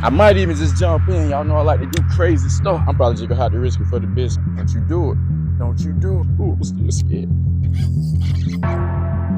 I might even just jump in. Y'all know I like to do crazy stuff. I'm probably just gonna have to risk it for the business. Don't you do it. Don't you do it. Ooh, I'm still scared.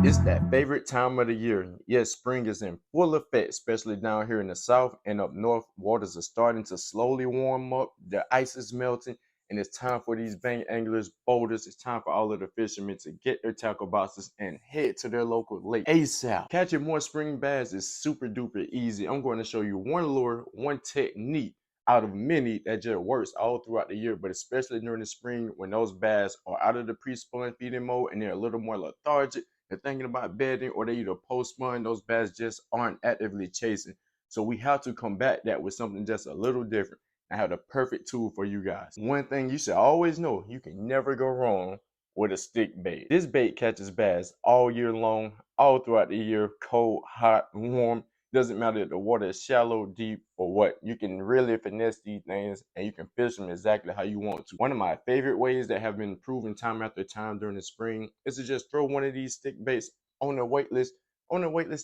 It's that favorite time of the year. Yes, spring is in full effect, especially down here in the south and up north. Waters are starting to slowly warm up. The ice is melting, and it's time for these bank anglers, boaters. It's time for all of the fishermen to get their tackle boxes and head to their local lake ASAP. Catching more spring bass is super duper easy. I'm going to show you one lure, one technique out of many that just works all throughout the year, but especially during the spring when those bass are out of the pre-spawn feeding mode and they're a little more lethargic. They're thinking about bedding, or they either post-spawn, those bass just aren't actively chasing. So we have to combat that with something just a little different. I have the perfect tool for you guys. One thing you should always know, you can never go wrong with a stick bait. This bait catches bass all year long, all throughout the year, cold, hot, warm. Doesn't matter if the water is shallow, deep, or what. You can really finesse these things and you can fish them exactly how you want to. One of my favorite ways that have been proven time after time during the spring is to just throw one of these stick baits on the Weightless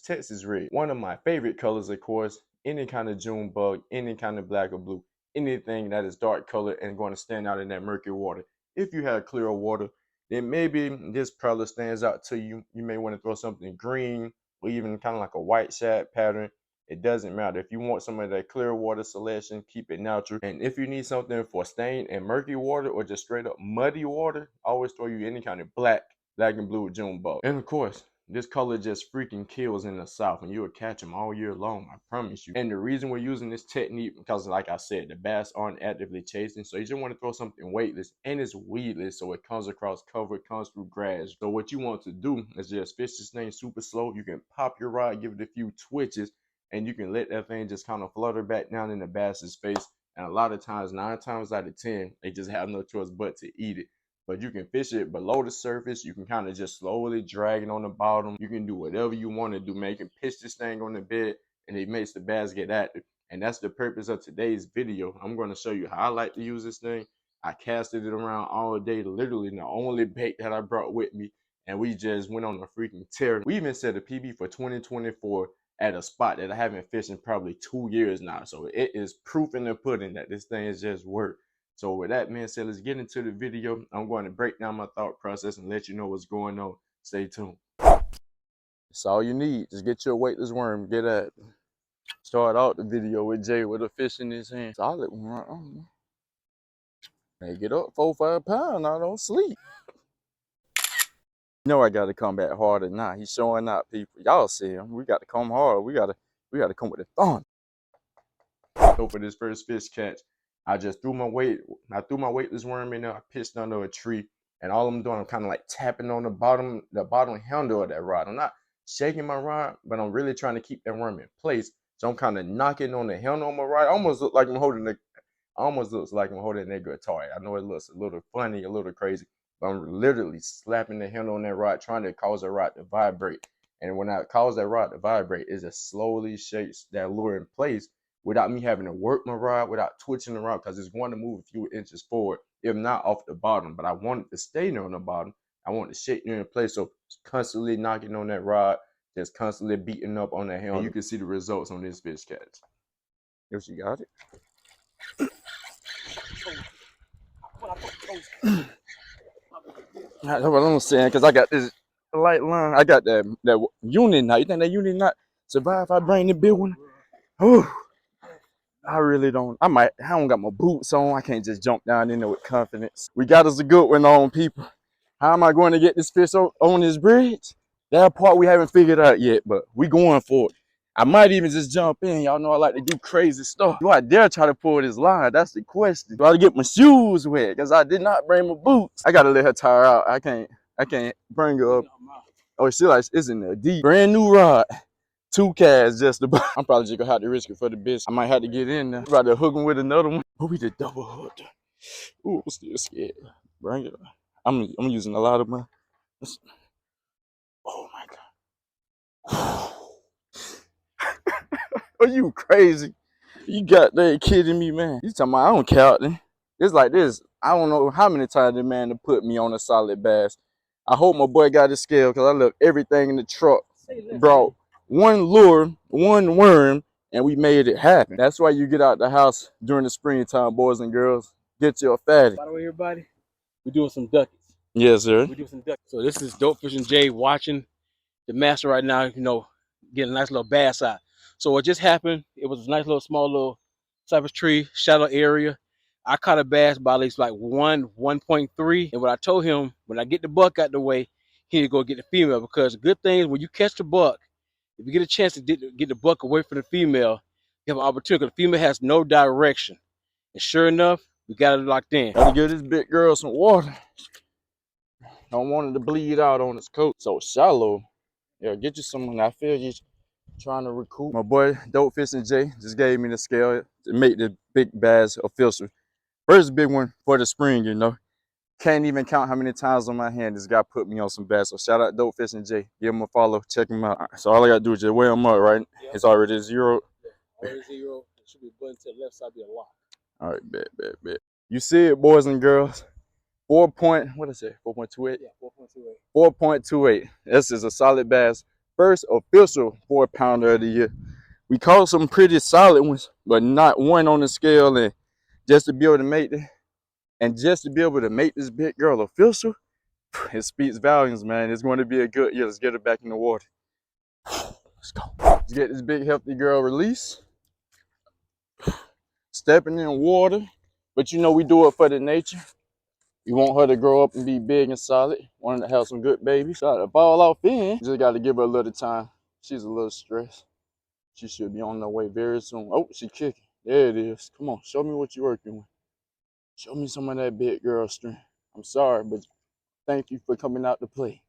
Texas rig. One of my favorite colors, of course, any kind of June bug, any kind of black or blue, anything that is dark colored and going to stand out in that murky water. If you have clear water, then maybe this color stands out to you. You may want to throw something green, or even kind of like a white shad pattern. It doesn't matter. If you want some of that clear water selection, keep it natural. And if you need something for stained and murky water or just straight up muddy water, always throw you any kind of black and blue June bug. And of course, this color just freaking kills in the south, and you'll catch them all year long, I promise you. And the reason we're using this technique, because like I said, the bass aren't actively chasing, so you just want to throw something weightless, and it's weedless, so it comes across cover, it comes through grass. So what you want to do is just fish this thing super slow. You can pop your rod, give it a few twitches, and you can let that thing just kind of flutter back down in the bass's face. And a lot of times, 9 times out of 10, they just have no choice but to eat it. But you can fish it below the surface. You can kind of just slowly drag it on the bottom. You can do whatever you want to do, man. You can pitch this thing on the bed and it makes the bass get active. And that's the purpose of today's video. I'm going to show you how I like to use this thing. I casted it around all day, literally the only bait that I brought with me. And we just went on a freaking tear. We even set a PB for 2024 at a spot that I haven't fished in probably 2 years now. So it is proof in the pudding that this thing is just work. So with that being said, let's get into the video. I'm going to break down my thought process and let you know what's going on. Stay tuned. That's all you need. Just get your weightless worm. Get at it. Start out the video with Jay with a fish in his hand. Solid one. Hey, get up 4-5 pounds. I don't sleep. You know I got to come back harder now. He's showing out, people. Y'all see him. We got to come hard. We got to come with the thumb. So for this first fish catch, I just threw my weightless worm in there. I pitched under a tree, and all I'm doing, I'm kind of like tapping on the bottom handle of that rod. I'm not shaking my rod, but I'm really trying to keep that worm in place. So I'm kind of knocking on the handle on my rod. Almost looks like I'm holding a guitar. I know it looks a little funny, a little crazy, but I'm literally slapping the handle on that rod, trying to cause the rod to vibrate. And when I cause that rod to vibrate, it just slowly shakes that lure in place, without me having to work my rod, without twitching the rod, because it's going to move a few inches forward, if not off the bottom. But I want it to stay there on the bottom. I want it to shake there in place. So constantly knocking on that rod, just constantly beating up on that handle. And you can see the results on this fish catch. If she got it. That's what I'm saying, because I got this light line. I got that unit knot. You think that unit knot survive if I bring the big one? Oh. I really don't. I don't got my boots on. I can't just jump down in there with confidence. We got us a good one on, people. How am I going to get this fish on this bridge? That part we haven't figured out yet, but we going for it. I might even just jump in. Y'all know I like to do crazy stuff. Do I dare try to pull this line? That's the question. Do I get my shoes wet? Because I did not bring my boots. I gotta let her tire out. I can't bring her up. Oh, she like it's in there deep. Brand new rod. 2 casts just about. I'm probably just gonna have to risk it for the business. I might have to get in there. About to hook him with another one. But we did double hooked. Ooh, I'm still scared. Bring it on. I'm using a lot of my. Oh my god. Are you crazy? You got that kidding me, man? You talking about I don't count then. It's like this. I don't know how many times the man to put me on a solid bass. I hope my boy got his scale, because I left everything in the truck. Brought one lure, one worm, and we made it happen. That's why you get out the house during the springtime, boys and girls. Get your fatty. By the way, everybody, we're doing some duckies. Yes, sir. We're doing some duckies. So this is Dope Fishing Jay watching the master right now, you know, getting a nice little bass out. So what just happened, it was a nice little small little cypress tree, shallow area. I caught a bass by at least like 1.3. And what I told him, when I get the buck out the way, he need to go get the female, because the good thing is when you catch the buck, if you get a chance to get the buck away from the female, you have an opportunity, because the female has no direction. And sure enough, we got it locked in. Gotta give this big girl some water. Don't want it to bleed out on his coat. So shallow. Yeah, get you some. I feel you trying to recoup. My boy Dope Fishing Jay just gave me the scale to make the big bass official. First big one for the spring, you know. Can't even count how many times on my hand this guy put me on some bass. So shout out Dope Fishing Jay. Give him a follow. Check him out. So all I gotta do is just weigh him up, right? Yep. It's already zero. Yeah, already zero. It should be a button to the left side, be a lock. All right, bet. You see it, boys and girls. 4.28? Yeah, 4.28. 4.28. This is a solid bass. First official 4-pounder of the year. We caught some pretty solid ones, but not one on the scale. And just to be able to make it, and just to be able to make this big girl official, it speaks volumes, man. It's going to be a good year. Let's get her back in the water. Let's go. Let's get this big healthy girl released. Stepping in water, but you know we do it for the nature. We want her to grow up and be big and solid. Want her to have some good babies. Got to ball off in. Just got to give her a little time. She's a little stressed. She should be on her way very soon. Oh, she kicking. There it is. Come on, show me what you're working with. Show me some of that big girl strength. I'm sorry, but thank you for coming out to play.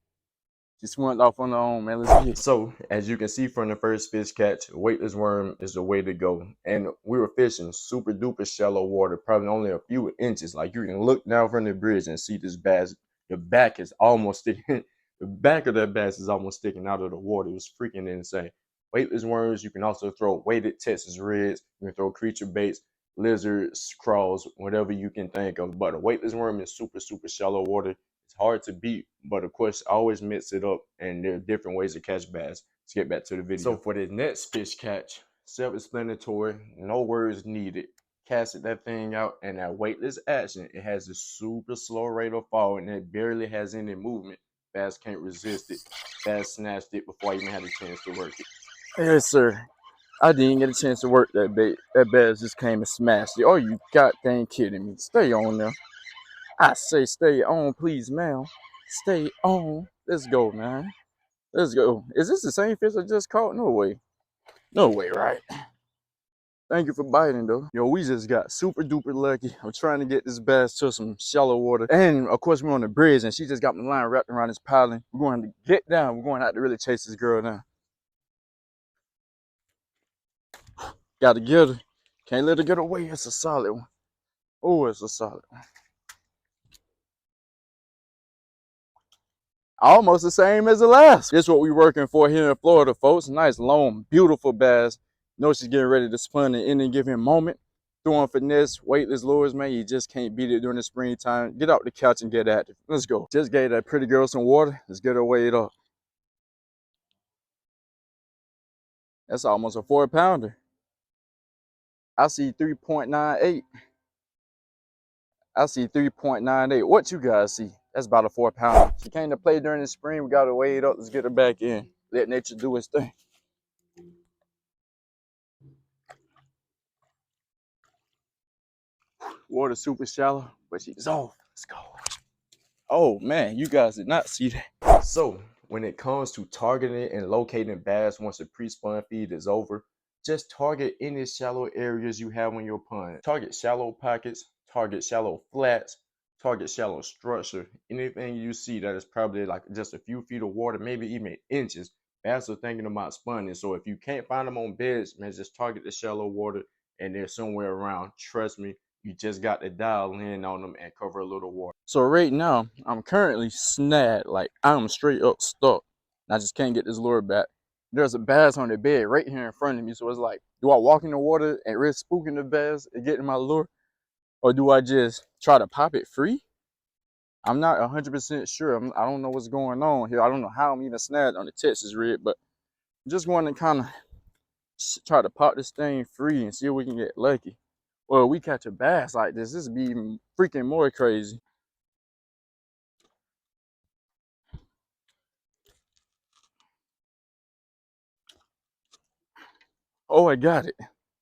She swung off on her own, man. Let's get it. So, as you can see from the first fish catch, weightless worm is the way to go. And we were fishing super duper shallow water, probably only a few inches. Like you can look down from the bridge and see this bass. The back is almost sticking. The back of that bass is almost sticking out of the water. It was freaking insane. Weightless worms, you can also throw weighted Texas reds. You can throw creature baits, lizards, crawls, whatever you can think of. But a weightless worm is super, super shallow water. It's hard to beat, but of course, I always mix it up, and there are different ways to catch bass. Let's get back to the video. So for the next fish catch, self-explanatory, no words needed. Casted that thing out, and that weightless action, it has a super slow rate of fall, and it barely has any movement. Bass can't resist it. Bass snatched it before I even had a chance to work it. Yes, sir. I didn't get a chance to work that bait. That bass just came and smashed it. Oh, you goddamn kidding me. Stay on there. I say stay on, please, ma'am. Stay on. Let's go, man. Let's go. Is this the same fish I just caught? No way. No way, right? Thank you for biting, though. Yo, we just got super duper lucky. I'm trying to get this bass to some shallow water. And, of course, we're on the bridge, and she just got my line wrapped around this piling. We're going to get down. We're going to have to really chase this girl down. Got to get her. Can't let her get away. It's a solid one. Oh, it's a solid one. Almost the same as the last. This is what we're working for here in Florida, folks. Nice, long, beautiful bass. Know she's getting ready to spawn in any given moment. Throwing finesse, weightless lures, man. You just can't beat it during the springtime. Get out the couch and get active. Let's go. Just gave that pretty girl some water. Let's get her weighed up. That's almost a 4-pounder. I see 3.98. I see 3.98. What you guys see? That's about a 4-pounder. She came to play during the spring. We got to weigh it up. Let's get her back in. Let nature do its thing. Water super shallow, but she's off. Let's go. Oh man, you guys did not see that. So when it comes to targeting and locating bass once the pre-spawn feed is over, just target any shallow areas you have on your pond. Target shallow pockets, target shallow flats, target shallow structure. Anything you see that is probably like just a few feet of water, maybe even inches, bass are thinking about spawning. So if you can't find them on beds, man, just target the shallow water and they're somewhere around. Trust me, you just got to dial in on them and cover a little water. So right now, I'm currently snagged. Like I'm straight up stuck. I just can't get this lure back. There's a bass on the bed right here in front of me. So it's like, do I walk in the water and risk spooking the bass and getting my lure? Or do I just try to pop it free? I'm not 100% sure. I don't know what's going on here. I don't know how I'm even snagged on the Texas rig, but I'm just going to kind of try to pop this thing free and see if we can get lucky. Or if we catch a bass like this would be even freaking more crazy. Oh, I got it.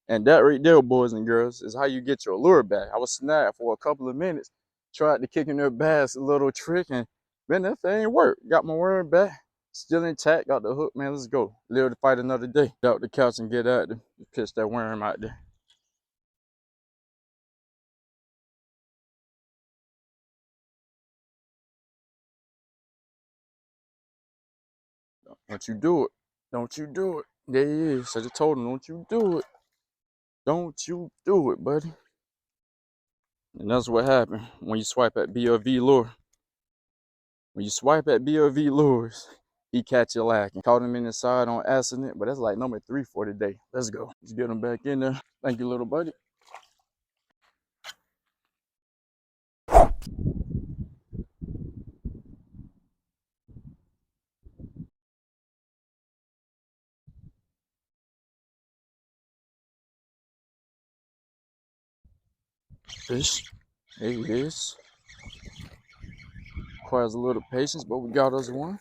And that right there, boys and girls, is how you get your lure back. I was snagged for a couple of minutes, tried to kick in their bass a little trick, and man, that thing worked. Got my worm back, still intact, got the hook, man, let's go. Live to fight another day. Get out the couch and get at them, pitch that worm out there. Don't you do it. Don't you do it. There he is. I just told him, don't you do it. Don't you do it, buddy. And that's what happened when you swipe at BLV lure. When you swipe at BLV lures, he catch you lacking. Caught him in the side on accident, but that's like number 3 for the day. Let's go. Let's get him back in there. Thank you, little buddy. Fish. There he is. Requires a little patience, but we got us one.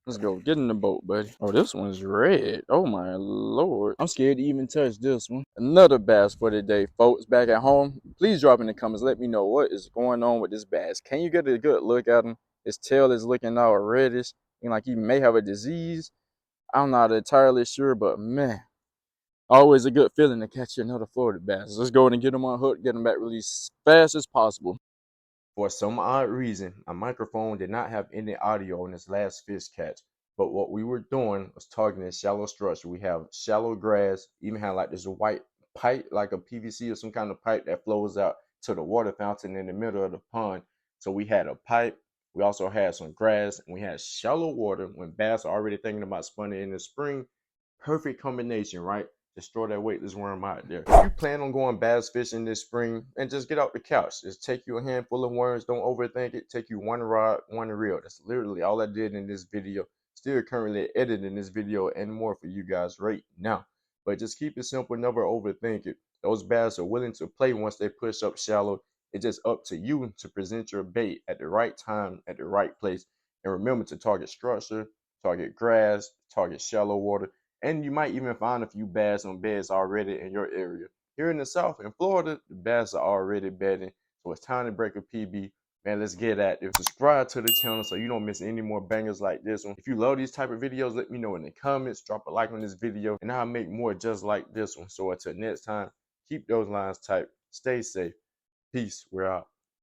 Let's go. Get in the boat, buddy. Oh, this one's red. Oh, my Lord. I'm scared to even touch this one. Another bass for the day, folks. Back at home, please drop in the comments. Let me know what is going on with this bass. Can you get a good look at him? His tail is looking all reddish, and like he may have a disease. I'm not entirely sure, but man, always a good feeling to catch another Florida bass. Let's go ahead and get him on hook, get him back released as fast as possible. For some odd reason, my microphone did not have any audio on this last fish catch. But what we were doing was targeting shallow structure. We have shallow grass, even have like this white pipe, like a PVC or some kind of pipe that flows out to the water fountain in the middle of the pond. So we had a pipe. We also had some grass, and we had shallow water when bass are already thinking about spawning in the spring. Perfect combination, right? Just throw that weightless worm out there. If you plan on going bass fishing this spring, and just get out the couch. Just take you a handful of worms. Don't overthink it. Take you one rod, one reel. That's literally all I did in this video. Still currently editing this video and more for you guys right now. But just keep it simple. Never overthink it. Those bass are willing to play once they push up shallow. It's just up to you to present your bait at the right time, at the right place. And remember to target structure, target grass, target shallow water, and you might even find a few bass on beds already in your area. Here in the South, in Florida, the bass are already bedding, so it's time to break a PB. Man, let's get at it. Subscribe to the channel so you don't miss any more bangers like this one. If you love these type of videos, let me know in the comments. Drop a like on this video, and I'll make more just like this one. So until next time, keep those lines tight. Stay safe. Peace. We're out.